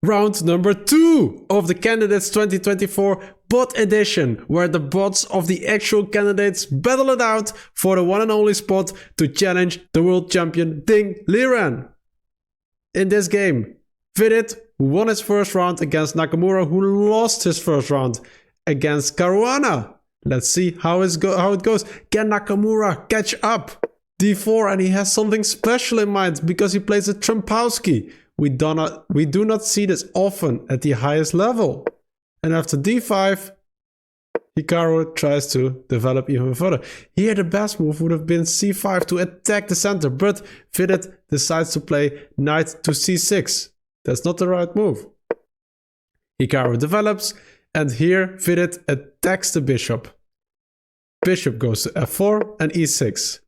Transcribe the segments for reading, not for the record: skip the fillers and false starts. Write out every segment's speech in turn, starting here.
Round number 2 of the Candidates 2024 bot edition, where the bots of the actual candidates battle it out for the one and only spot to challenge the world champion Ding Liren. In this game, Vidit, who won his first round against Nakamura, who lost his first round against Caruana. Let's see how it goes. Can Nakamura catch up? D4, and he has something special in mind because he plays a Trumpowski. We do not see this often at the highest level. And after D5, Hikaru tries to develop even further. Here the best move would have been C5 to attack the center, but Vidit decides to play knight to C6. That's not the right move. Hikaru develops, and here Vidit attacks the bishop. Bishop goes to F4 and E6.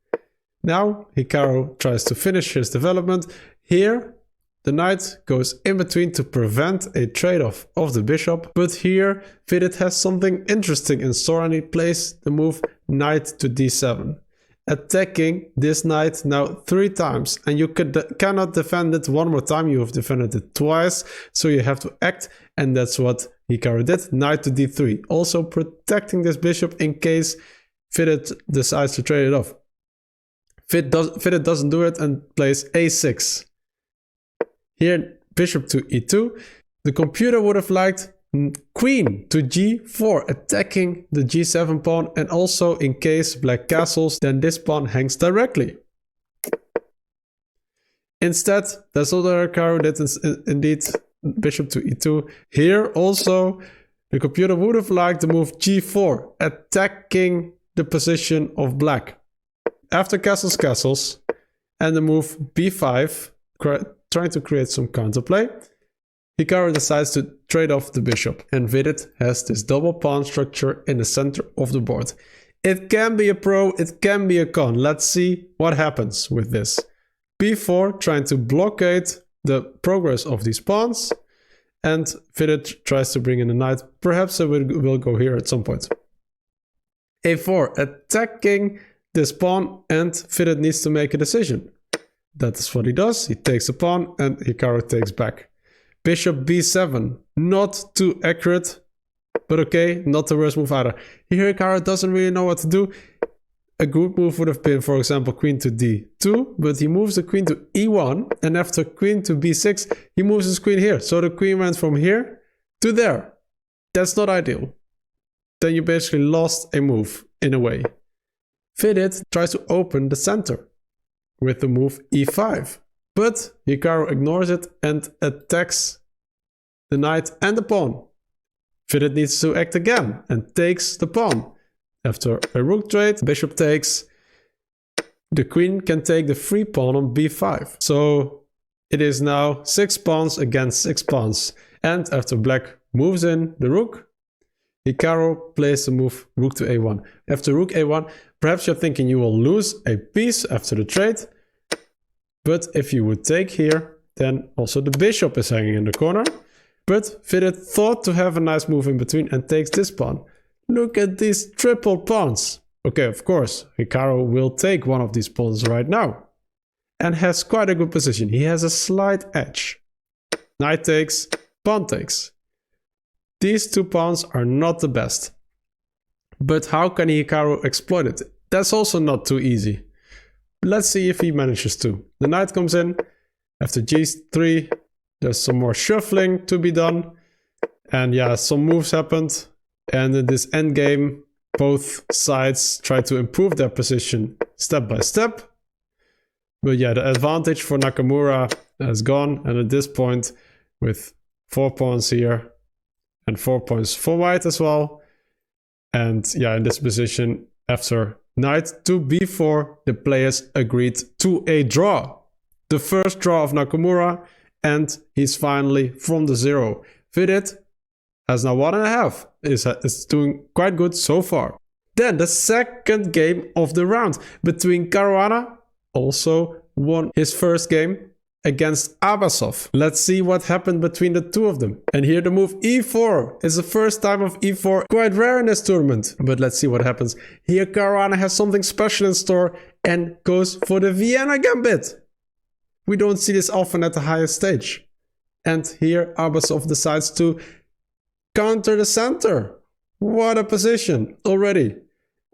Now Hikaru tries to finish his development. Here the knight goes in between to prevent a trade-off of the bishop. But here Vidit has something interesting in store, and he plays the move knight to D7. Attacking this knight now 3 times, and you cannot defend it one more time. You have defended it twice, so you have to act, and that's what Hikaru did. Knight to D3, also protecting this bishop in case Vidit decides to trade it off. Vidit doesn't do it and plays A6. Here, bishop to E2. The computer would have liked queen to G4, attacking the G7 pawn, and also in case black castles, then this pawn hangs directly. Instead, that's what Hikaru did indeed, bishop to E2. Here also, the computer would have liked the move G4, attacking the position of black. After castles, and the move B5, trying to create some counterplay, Hikaru decides to trade off the bishop, and Vidit has this double pawn structure in the center of the board. It can be a pro, it can be a con. Let's see what happens with this. B4 trying to blockade the progress of these pawns, and Vidit tries to bring in a knight. Perhaps it will go here at some point. A4 attacking this pawn, and Vidit needs to make a decision. That is what he does. He takes a pawn and Hikaru takes back. Bishop B7, not too accurate, but okay, not the worst move either. Here Hikaru doesn't really know what to do. A good move would have been, for example, queen to D2, but he moves the queen to E1, and after queen to B6, he moves his queen here. So the queen went from here to there. That's not ideal. Then you basically lost a move, in a way. Vidit tries to open the center with the move E5, but Hikaru ignores it and attacks the knight and the pawn. Vidit needs to act again and takes the pawn. After a rook trade, bishop takes, the queen can take the free pawn on B5. So it is now 6 pawns against 6 pawns. And after black moves in the rook, Hikaru plays the move rook to A1. After rook A1, perhaps you're thinking you will lose a piece after the trade. But if you would take here, then also the bishop is hanging in the corner. But Vidit thought to have a nice move in between and takes this pawn. Look at these triple pawns. Okay, of course, Hikaru will take one of these pawns right now. And has quite a good position. He has a slight edge. Knight takes, pawn takes. These 2 pawns are not the best. But how can Hikaru exploit it? That's also not too easy. Let's see if he manages to. The knight comes in. After G3, there's some more shuffling to be done. And yeah, some moves happened. And in this endgame, both sides try to improve their position step by step. But yeah, the advantage for Nakamura has gone. And at this point, with 4 pawns here and 4 pawns for white as well. And yeah, in this position, after knight to B4, the players agreed to a draw. The first draw of Nakamura, and he's finally from the 0. Vidit has now 1.5. Is doing quite good so far. Then the second game of the round between Caruana, also won his first game against Abasov. Let's see what happened between the 2 of them. And here the move E4 is the first time of E4, quite rare in this tournament. But let's see what happens. Here Caruana has something special in store and goes for the Vienna Gambit. We don't see this often at the highest stage. And here Abasov decides to counter the center. What a position already.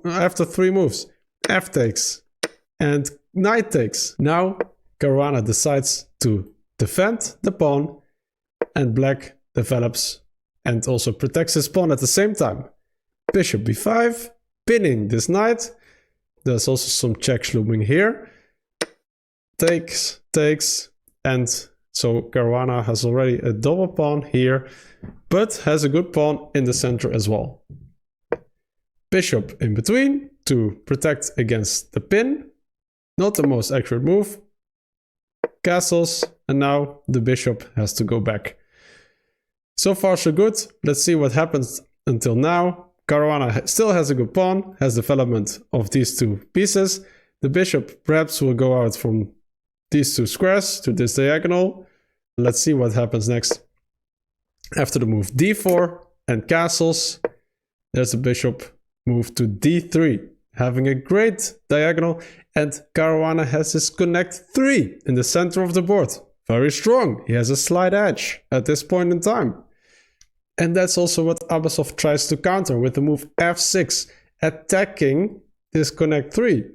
After 3 moves. F takes and knight takes. Now Caruana decides to defend the pawn and black develops and also protects his pawn at the same time. Bishop b5, pinning this knight. There's also some checks looming here. Takes, takes, and so Caruana has already a double pawn here, but has a good pawn in the center as well. Bishop in between to protect against the pin. Not the most accurate move. Castles, and now the bishop has to go back. So far so good. Let's see what happens until now. Caruana still has a good pawn, has development of these 2 pieces. The bishop perhaps will go out from these 2 squares to this diagonal. Let's see what happens next. After the move d4 and castles, there's a bishop move to d3, having a great diagonal, and Caruana has his connect 3 in the center of the board. Very strong. He has a slight edge at this point in time. And that's also what Abasov tries to counter with the move f6, attacking this connect 3.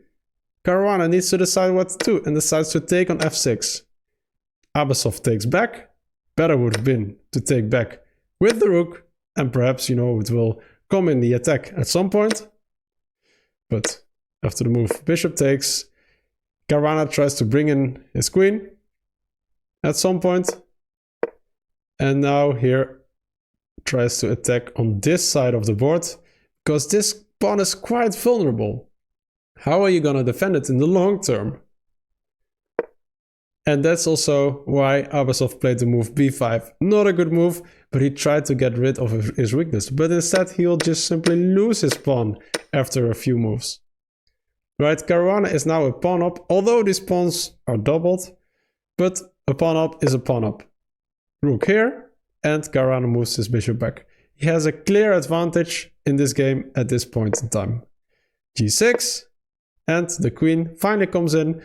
Caruana needs to decide what to do and decides to take on f6. Abasov takes back. Better would have been to take back with the rook, and perhaps, you know, it will come in the attack at some point. But after the move bishop takes, Caruana tries to bring in his queen at some point. And now here tries to attack on this side of the board, because this pawn is quite vulnerable. How are you gonna defend it in the long term? And that's also why Abasov played the move b5. Not a good move, but he tried to get rid of his weakness. But instead he'll just simply lose his pawn after a few moves. Right, Caruana is now a pawn up, although these pawns are doubled, but a pawn up is a pawn up. Rook here, and Caruana moves his bishop back. He has a clear advantage in this game at this point in time. g6, and the queen finally comes in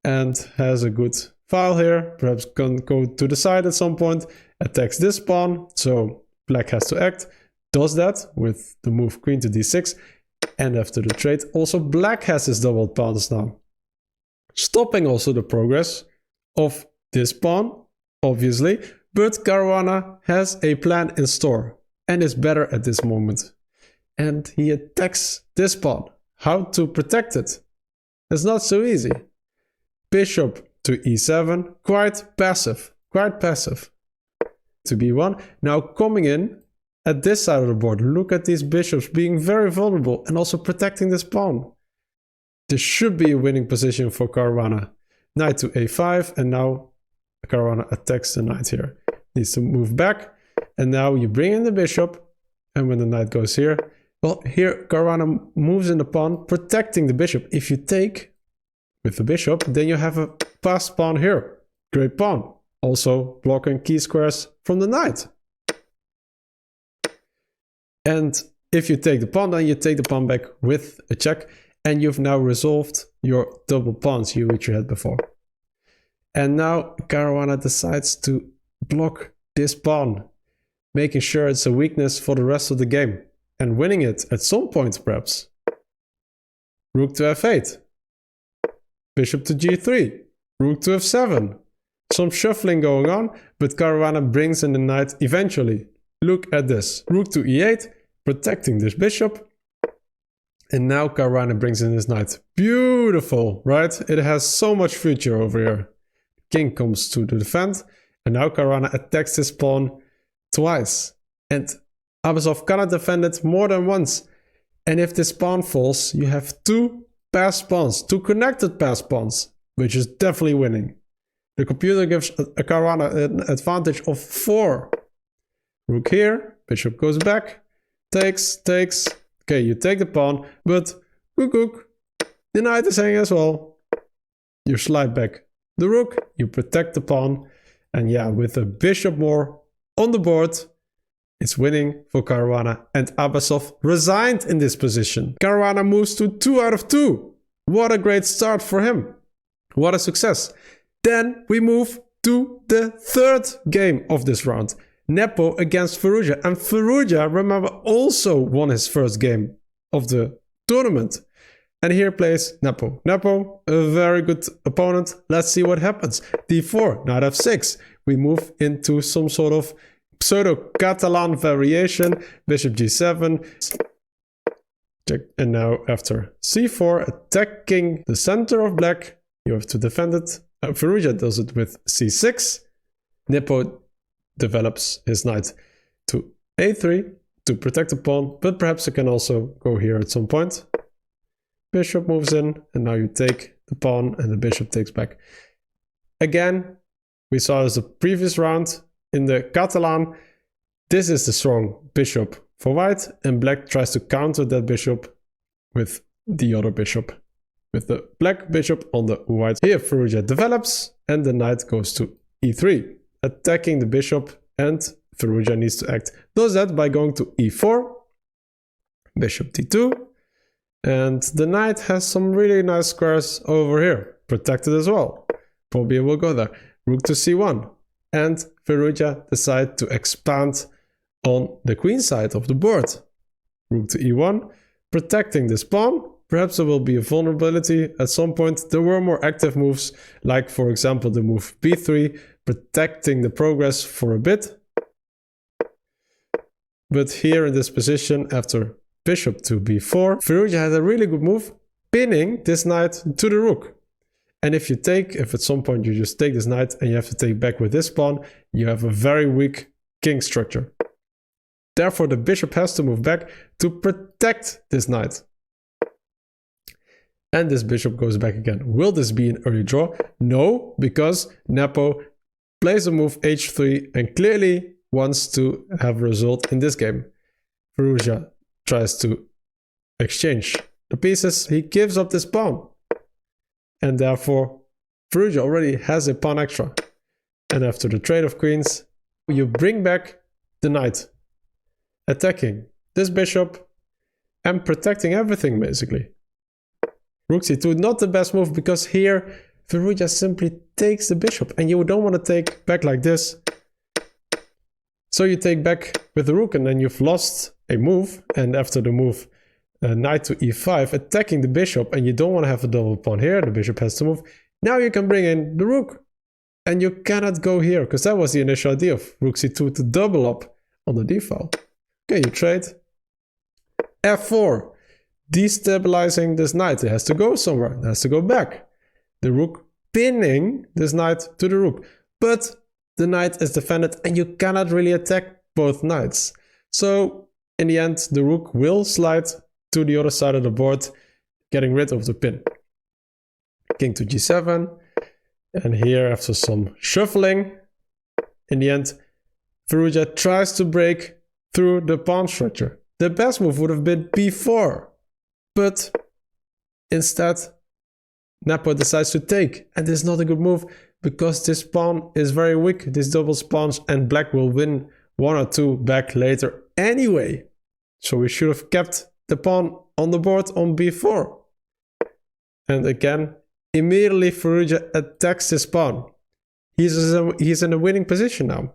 and has a good file here. Perhaps can go to the side at some point, attacks this pawn, so black has to act. Does that with the move queen to d6, and after the trade also black has his doubled pawns now. Stopping also the progress of this pawn, obviously, but Caruana has a plan in store and is better at this moment. And he attacks this pawn. How to protect it? It's not so easy. Bishop to e7, quite passive. To b1, now coming in at this side of the board. Look at these bishops being very vulnerable and also protecting this pawn. This should be a winning position for Caruana. Knight to a5, and now Caruana attacks the knight here. Needs to move back, and now you bring in the bishop, and when the knight goes here, well, here Caruana moves in the pawn, protecting the bishop. If you take with the bishop, then you have a passed pawn here. Great pawn. Also blocking key squares from the knight. And if you take the pawn, then you take the pawn back with a check, and you've now resolved your double pawns which you had before. And now Caruana decides to block this pawn, making sure it's a weakness for the rest of the game, and winning it at some point perhaps. Rook to f8. Bishop to g3. Rook to f7. Some shuffling going on, but Caruana brings in the knight eventually. Look at this. Rook to e8, protecting this bishop. And now Caruana brings in his knight. Beautiful, right? It has so much future over here. King comes to the defend, and now Caruana attacks his pawn twice. And Abasov cannot defend it more than once. And if this pawn falls, you have two passed pawns, two connected passed pawns, which is definitely winning. The computer gives Caruana an advantage of 4. Rook here, bishop goes back, takes. Okay, you take the pawn, but rook, the knight is hanging as well. You slide back the rook, you protect the pawn, and yeah, with a bishop more on the board, it's winning for Caruana, and Abasov resigned in this position. Caruana moves to 2 out of 2. What a great start for him. What a success. Then we move to the third game of this round. Nepo against Firouzja. And Firouzja, remember, also won his first game of the tournament. And here plays Nepo. Nepo, a very good opponent. Let's see what happens. d4, knight f6. We move into some sort of pseudo-Catalan variation. Bishop g7. Check. And now after c4, attacking the center of black. You have to defend it. Firouzja does it with c6. Nepo develops his knight to a3 to protect the pawn. But perhaps you can also go here at some point. Bishop moves in, and now you take the pawn and the bishop takes back. Again, we saw as the previous round in the Catalan, this is the strong bishop for white, and black tries to counter that bishop with the other bishop, with the black bishop on the white. Here Firouzja develops, and the knight goes to e3, attacking the bishop, and Firouzja needs to act. Does that by going to e4, bishop d2, and the knight has some really nice squares over here, protected as well. Probably will go there. Rook to c1. And Firouzja decides to expand on the queen side of the board. Rook to e1, protecting this pawn. Perhaps there will be a vulnerability at some point. There were more active moves, like for example the move b3, protecting the progress for a bit. But here in this position, after bishop to b4, Firouzja had a really good move, pinning this knight to the rook. And if at some point you just take this knight and you have to take back with this pawn, you have a very weak king structure. Therefore, the bishop has to move back to protect this knight. And this bishop goes back again. Will this be an early draw? No, because Nepo plays a move h3 and clearly wants to have a result in this game. Firouzja tries to exchange the pieces. He gives up this pawn. And therefore, Firouzja already has a pawn extra. And after the trade of queens, you bring back the knight, attacking this bishop and protecting everything basically. Rook c2, not the best move, because here Firouzja simply takes the bishop and you don't want to take back like this. So you take back with the rook and then you've lost a move. And after the move, knight to e5, attacking the bishop, and you don't want to have a double pawn here. The bishop has to move. Now you can bring in the rook. And you cannot go here, because that was the initial idea of rook c2 to double up on the d file. Okay, you trade. f4, destabilizing this knight. It has to go somewhere. It has to go back. The rook pinning this knight to the rook. But the knight is defended and you cannot really attack both knights. So in the end, the rook will slide to the other side of the board, getting rid of the pin. King to g7. And here, after some shuffling, in the end, Firouzja tries to break through the pawn structure. The best move would have been b4. But instead, Nepo decides to take. And this is not a good move, because this pawn is very weak. This doubles pawns, and black will win one or two back later anyway. So we should have kept the pawn on the board on b4. And again, immediately Firouzja attacks this pawn. He's in a winning position now.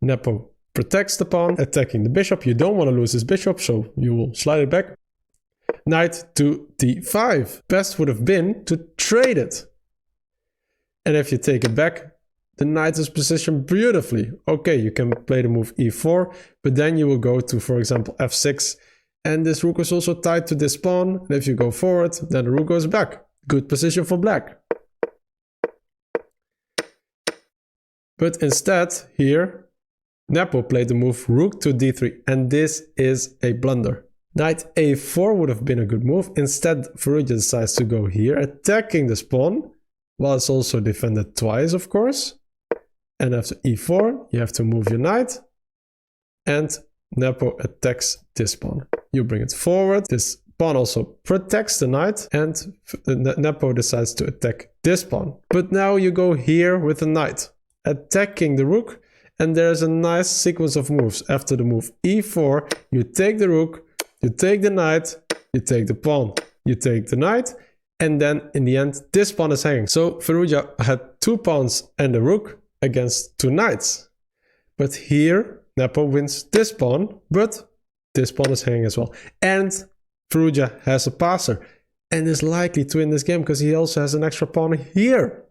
Nepo protects the pawn, attacking the bishop. You don't want to lose this bishop, so you will slide it back. Knight to d5. Best would have been to trade it. And if you take it back, the knight is positioned beautifully. Okay, you can play the move e4, but then you will go to, for example, f6. And this rook is also tied to this pawn. And if you go forward, then the rook goes back. Good position for black. But instead, here, Nepo played the move rook to d3. And this is a blunder. Knight a4 would have been a good move. Instead, Firouzja decides to go here, attacking this pawn. While it's also defended twice, of course. And after e4, you have to move your knight. And Nepo attacks this pawn. You bring it forward. This pawn also protects the knight. And Nepo decides to attack this pawn. But now you go here with the knight, attacking the rook. And there's a nice sequence of moves. After the move e4, you take the rook, you take the knight, you take the pawn, you take the knight. And then in the end, this pawn is hanging. So Firouzja had 2 pawns and a rook against 2 knights. But here, Nepo wins this pawn, but this pawn is hanging as well. And Firouzja has a passer and is likely to win this game because he also has an extra pawn here.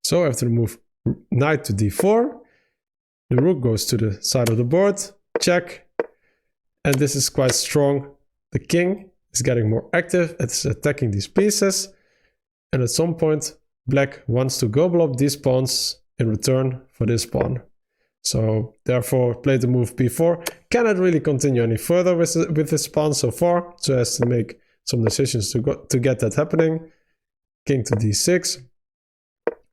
So after the move knight to d4, the rook goes to the side of the board, check, and this is quite strong. The king is getting more active, it's attacking these pieces, and at some point black wants to gobble up these pawns in return for this pawn. So therefore played the move b4, cannot really continue any further with this pawn so far, so has to make some decisions to get that happening. King to d6.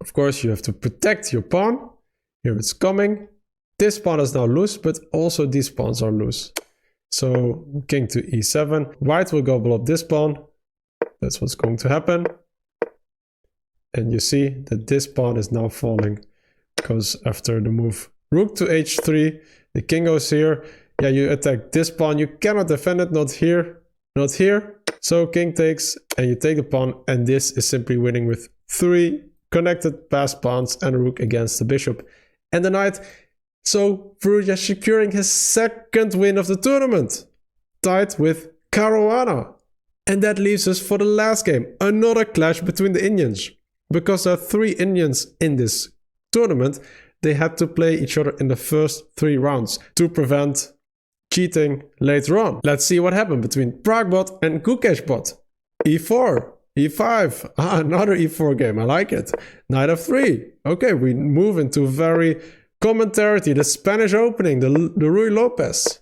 Of course you have to protect your pawn. Here it's coming. This pawn is now loose, but also these pawns are loose. So king to e7. White will gobble up this pawn. That's what's going to happen. And you see that this pawn is now falling because after the move rook to h3, the king goes here. Yeah, you attack this pawn. You cannot defend it. Not here. Not here. So king takes and you take the pawn. And this is simply winning with 3 connected passed pawns and a rook against the bishop and the knight. So Firouzja securing his 2nd win of the tournament, tied with Caruana. And that leaves us for the last game, another clash between the Indians. Because there are 3 Indians in this tournament, they had to play each other in the first 3 rounds to prevent cheating later on. Let's see what happened between Pragg bot and Gukesh bot. e4, e5, another e4 game, I like it. Knight f3. Okay, we move into very common territory, the Spanish opening, the Ruy Lopez.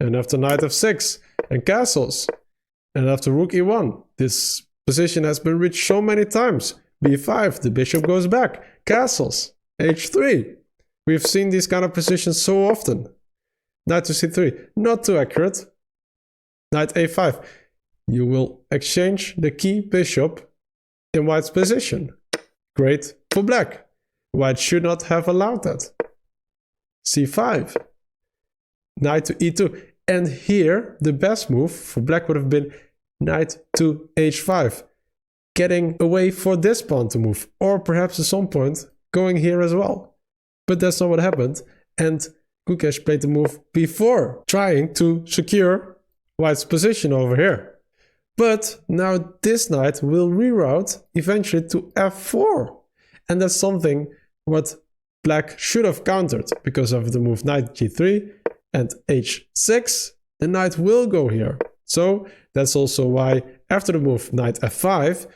And after knight f6 and castles. And after rook e1, this position has been reached so many times. b5, the bishop goes back, castles, h3. We've seen these kind of positions so often. Knight to c3, not too accurate. Knight a5, you will exchange the key bishop in white's position. Great for black. White should not have allowed that. c5, knight to e2. And here, the best move for black would have been knight to h5. Getting away for this pawn to move. Or perhaps at some point, going here as well. But that's not what happened. And Gukesh played the move b4, trying to secure white's position over here. But now this knight will reroute eventually to f4. And that's something what black should have countered, because of the move knight g3 and h6, the knight will go here. So that's also why after the move knight f5,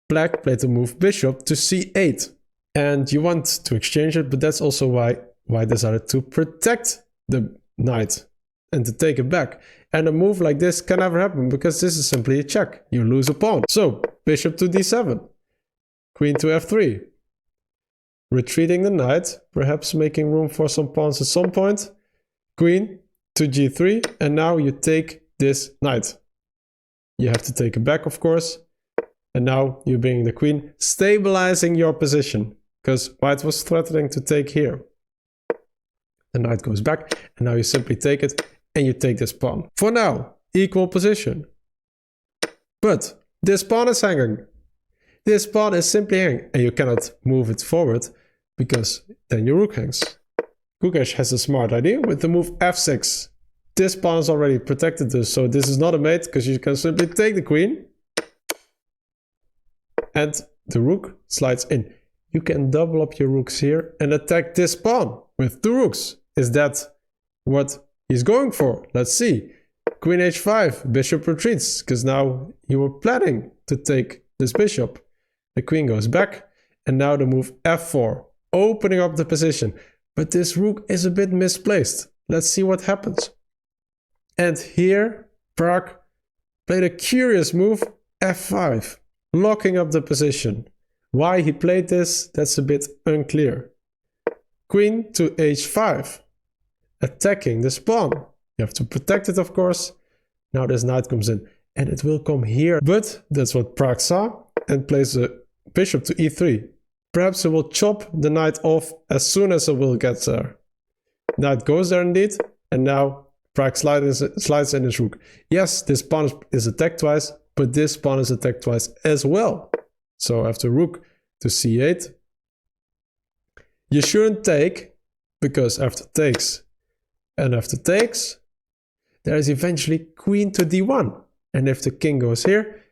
black played the move bishop to c8. And you want to exchange it, but that's also why white decided to protect the knight and to take it back. And a move like this can never happen because this is simply a check. You lose a pawn. So bishop to d7, queen to f3. Retreating the knight, perhaps making room for some pawns at some point. Queen to g3, and now you take this knight. You have to take it back, of course. And now you're bringing the queen, stabilizing your position, because white was threatening to take here. The knight goes back, and now you simply take it, and you take this pawn. For now, equal position. But this pawn is hanging. This pawn is simply hanging, and you cannot move it forward, because then your rook hangs. Gukesh has a smart idea with the move f6. This pawn is already protected, so this is not a mate, because you can simply take the queen. And the rook slides in. You can double up your rooks here and attack this pawn with 2 rooks. Is that what he's going for? Let's see. Queen h5, bishop retreats, because now you were planning to take this bishop. The queen goes back, and now the move f4, opening up the position. But this rook is a bit misplaced. Let's see what happens. And here, Pragg played a curious move, f5. Locking up the position. Why he played this, that's a bit unclear. Queen to h5. Attacking this pawn. You have to protect it, of course. Now this knight comes in. And it will come here. But that's what Pragg saw. And plays the bishop to e3. Perhaps it will chop the knight off as soon as it will get there. Knight goes there indeed. And now Pragg slides in his rook. Yes, this pawn is attacked twice. But this pawn is attacked twice as well. So after rook to c8, You shouldn't take, because after takes and after takes, there is eventually queen to d1. And if the king goes here,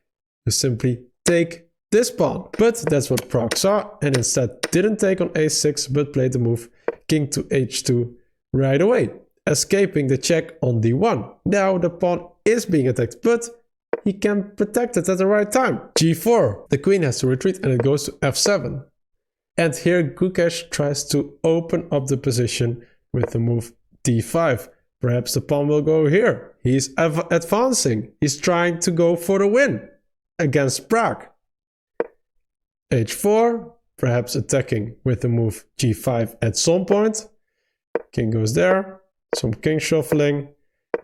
you simply take this pawn. But that's what Pragg saw, and instead didn't take on a6, but played the move king to h2 right away, escaping the check on d1. Now the pawn is being attacked, but he can protect it at the right time. g4. The queen has to retreat and it goes to f7. And here Gukesh tries to open up the position with the move d5. Perhaps the pawn will go here. He's advancing. He's trying to go for the win against Pragg. h4. Perhaps attacking with the move g5 at some point. King goes there. Some king shuffling.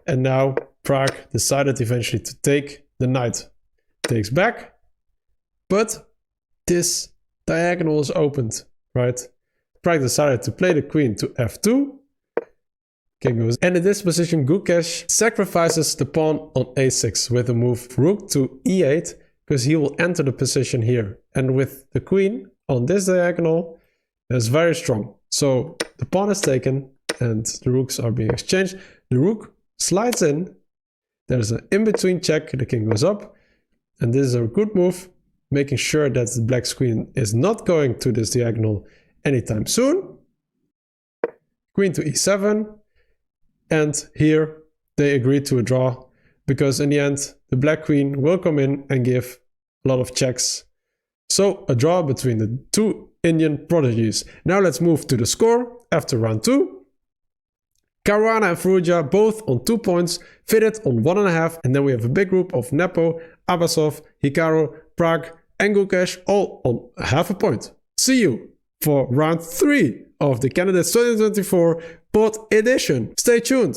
And now Pragg decided eventually to take the knight. Takes back. But this diagonal is opened, right? Pragg decided to play the queen to f2. King goes. And in this position, Gukesh sacrifices the pawn on a6 with the move rook to e8, because he will enter the position here. And with the queen on this diagonal, it's very strong. So the pawn is taken and the rooks are being exchanged. The rook slides in. There's an in-between check. The king goes up. And this is a good move, making sure that the black's queen is not going to this diagonal anytime soon. Queen to e7. And here they agree to a draw, because in the end the black queen will come in and give a lot of checks. So a draw between the two Indian prodigies. Now let's move to the score after round 2. Caruana and Firouzja both on 2 points, Vidit on 1.5, and then we have a big group of Nepo, Abasov, Hikaru, Pragg and Gukesh all on half a point. See you for round 3 of the Candidates 2024 pod edition. Stay tuned.